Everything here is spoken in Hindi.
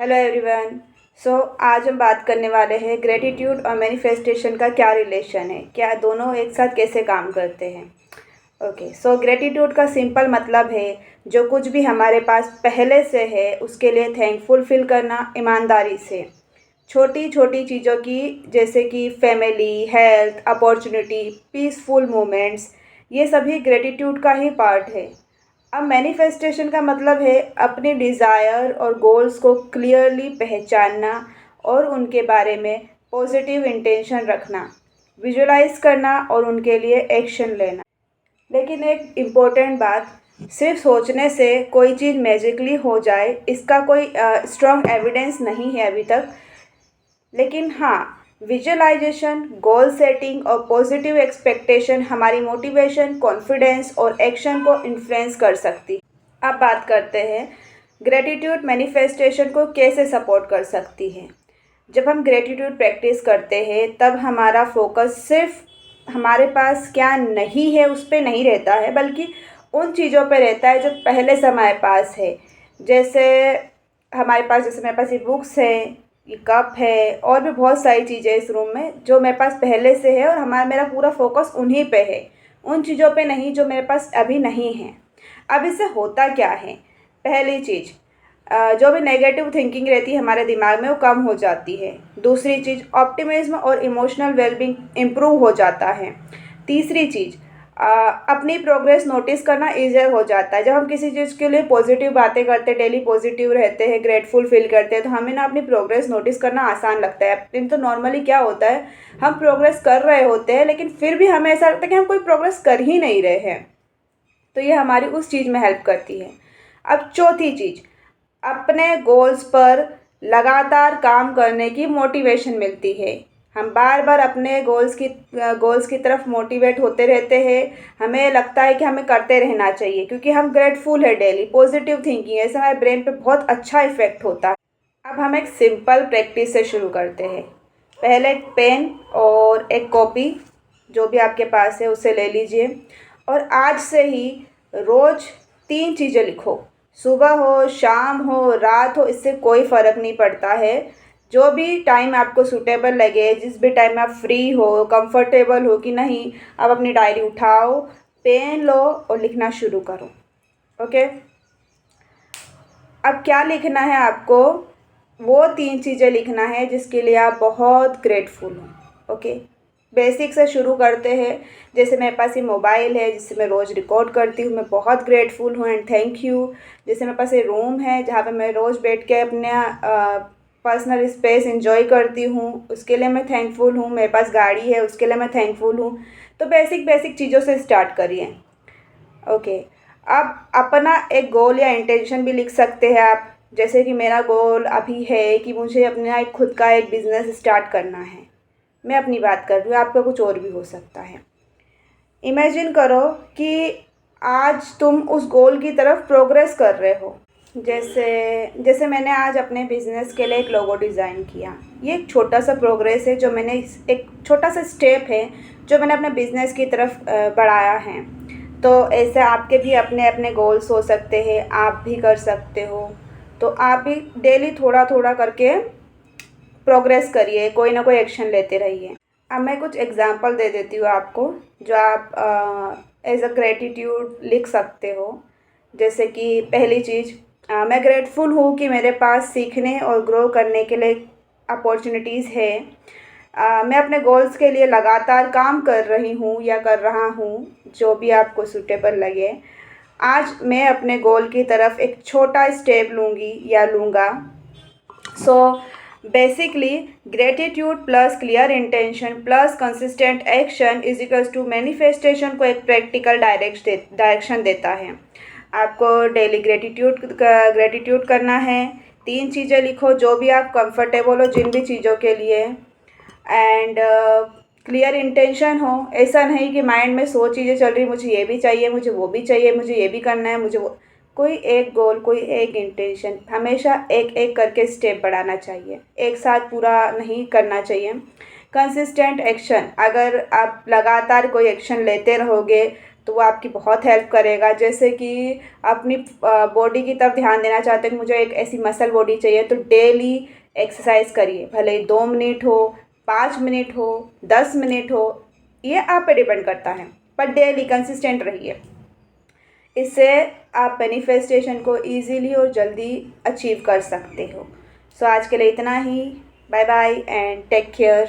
Hello everyone. आज हम बात करने वाले हैं ग्रेटिट्यूड और मैनिफेस्टेशन का क्या रिलेशन है, क्या दोनों एक साथ कैसे काम करते हैं। ग्रेटिट्यूड का सिंपल मतलब है जो कुछ भी हमारे पास पहले से है उसके लिए थैंकफुल फील करना ईमानदारी से। छोटी छोटी चीज़ों की, जैसे कि family, health, opportunity, peaceful moments, ये सभी ग्रेटिट्यूड का ही पार्ट है। अब मैनिफेस्टेशन का मतलब है अपने डिज़ायर और गोल्स को क्लियरली पहचानना और उनके बारे में पॉजिटिव इंटेंशन रखना, विजुलाइज करना और उनके लिए एक्शन लेना। लेकिन एक इम्पोर्टेंट बात, सिर्फ सोचने से कोई चीज़ मैजिकली हो जाए इसका कोई स्ट्रॉन्ग एविडेंस नहीं है अभी तक। लेकिन हाँ, विजुअलाइजेशन, गोल सेटिंग और पॉजिटिव एक्सपेक्टेशन हमारी मोटिवेशन, कॉन्फिडेंस और एक्शन को इन्फ्लुएंस कर सकती है। अब बात करते हैं ग्रेटिट्यूड मैनिफेस्टेशन को कैसे सपोर्ट कर सकती है। जब हम ग्रेटिट्यूड प्रैक्टिस करते हैं तब हमारा फोकस सिर्फ हमारे पास क्या नहीं है उस पर नहीं रहता है, बल्कि उन चीज़ों पे रहता है जो पहले से हमारे पास है। जैसे जैसे मेरे पास ये बुक्स है, ये कप है और भी बहुत सारी चीज़ें इस रूम में जो मेरे पास पहले से है और मेरा पूरा फोकस उन्हीं पे है, उन चीज़ों पे नहीं जो मेरे पास अभी नहीं है। अब इससे होता क्या है, पहली चीज़, जो भी नेगेटिव थिंकिंग रहती है हमारे दिमाग में वो कम हो जाती है। दूसरी चीज़, ऑप्टिमिज्म और इमोशनल वेलबींग इम्प्रूव हो जाता है। तीसरी चीज़, अपनी प्रोग्रेस नोटिस करना ईजियर हो जाता है। जब हम किसी चीज़ के लिए पॉजिटिव बातें करते हैं, डेली पॉजिटिव रहते हैं, ग्रेटफुल फील करते हैं, तो हमें ना अपनी प्रोग्रेस नोटिस करना आसान लगता है। लेकिन तो नॉर्मली क्या होता है, हम प्रोग्रेस कर रहे होते हैं लेकिन फिर भी हमें ऐसा लगता है कि हम कोई प्रोग्रेस कर ही नहीं रहे हैं। तो ये हमारी उस चीज़ में हेल्प करती है। अब चौथी चीज़, अपने गोल्स पर लगातार काम करने की मोटिवेशन मिलती है। हम बार बार अपने गोल्स की तरफ मोटिवेट होते रहते हैं। हमें लगता है कि हमें करते रहना चाहिए क्योंकि हम ग्रेटफुल है, डेली पॉजिटिव थिंकिंग है, इससे हमारे ब्रेन पे बहुत अच्छा इफेक्ट होता है। अब हम एक सिंपल प्रैक्टिस से शुरू करते हैं। पहले एक पेन और एक कॉपी, जो भी आपके पास है उसे ले लीजिए और आज से ही रोज़ 3 चीज़ें लिखो। सुबह हो, शाम हो, रात हो, इससे कोई फ़र्क नहीं पड़ता है। जो भी टाइम आपको सूटेबल लगे, जिस भी टाइम आप फ्री हो, कंफर्टेबल हो कि नहीं, आप अपनी डायरी उठाओ, पेन लो और लिखना शुरू करो। ओके। अब क्या लिखना है आपको, वो 3 चीज़ें लिखना है जिसके लिए आप बहुत ग्रेटफुल हो। ओके, बेसिक से शुरू करते हैं। जैसे मेरे पास ये मोबाइल है जिससे मैं रोज़ रिकॉर्ड करती हूँ, मैं बहुत ग्रेटफुल हूँ एंड थैंक यू। जैसे मेरे पास ये रूम है जहाँ पे मैं रोज़ बैठ के अपना पर्सनल स्पेस एंजॉय करती हूँ, उसके लिए मैं थैंकफुल हूँ। मेरे पास गाड़ी है, उसके लिए मैं थैंकफुल हूँ। तो बेसिक बेसिक चीज़ों से स्टार्ट करिए। ओके। अब अपना एक गोल या इंटेंशन भी लिख सकते हैं आप। जैसे कि मेरा गोल अभी है कि मुझे अपना एक खुद का एक बिज़नेस स्टार्ट करना है। मैं अपनी बात कर रही हूँ, आपका कुछ और भी हो सकता है। इमेजिन करो कि आज तुम उस गोल की तरफ प्रोग्रेस कर रहे हो। जैसे जैसे मैंने आज अपने बिज़नेस के लिए एक लोगो डिज़ाइन किया। ये एक छोटा सा प्रोग्रेस है जो मैंने एक छोटा सा स्टेप है जो मैंने अपने बिज़नेस की तरफ बढ़ाया है। तो ऐसे आपके भी अपने अपने गोल्स हो सकते हैं, आप भी कर सकते हो। तो आप भी डेली थोड़ा थोड़ा करके प्रोग्रेस करिए, कोई ना कोई एक्शन लेते रहिए। अब मैं कुछ एग्जांपल दे देती हूँ आपको जो आप एज अ ग्रेटिट्यूड लिख सकते हो। जैसे कि पहली चीज़, मैं ग्रेटफुल हूँ कि मेरे पास सीखने और ग्रो करने के लिए अपॉर्चुनिटीज़ है। मैं अपने गोल्स के लिए लगातार काम कर रही हूँ या कर रहा हूँ, जो भी आपको सूटेबल लगे। आज मैं अपने गोल की तरफ एक छोटा स्टेप लूँगी या लूँगा। So basically gratitude plus clear intention plus consistent action is equals to manifestation को एक प्रैक्टिकल डायरेक्शन देता है। आपको डेली ग्रेटिट्यूड करना है। 3 चीज़ें लिखो जो भी आप कंफर्टेबल हो जिन भी चीज़ों के लिए, एंड क्लियर इंटेंशन हो। ऐसा नहीं कि माइंड में 100 चीज़ें चल रही, मुझे ये भी चाहिए, मुझे वो भी चाहिए, मुझे ये भी करना है, मुझे वो। कोई एक गोल, कोई एक इंटेंशन, हमेशा एक एक करके स्टेप बढ़ाना चाहिए, एक साथ पूरा नहीं करना चाहिए। कंसिस्टेंट एक्शन, अगर आप लगातार कोई एक्शन लेते रहोगे तो वो आपकी बहुत हेल्प करेगा। जैसे कि अपनी बॉडी की तरफ ध्यान देना चाहते हैं कि मुझे एक ऐसी मसल बॉडी चाहिए, तो डेली एक्सरसाइज करिए, भले ही 2 मिनट हो, 5 मिनट हो, 10 मिनट हो, ये आप पे डिपेंड करता है, पर डेली कंसिस्टेंट रहिए। इससे आप मैनिफेस्टेशन को ईज़िली और जल्दी अचीव कर सकते हो। सो आज के लिए इतना ही। Bye bye and take care.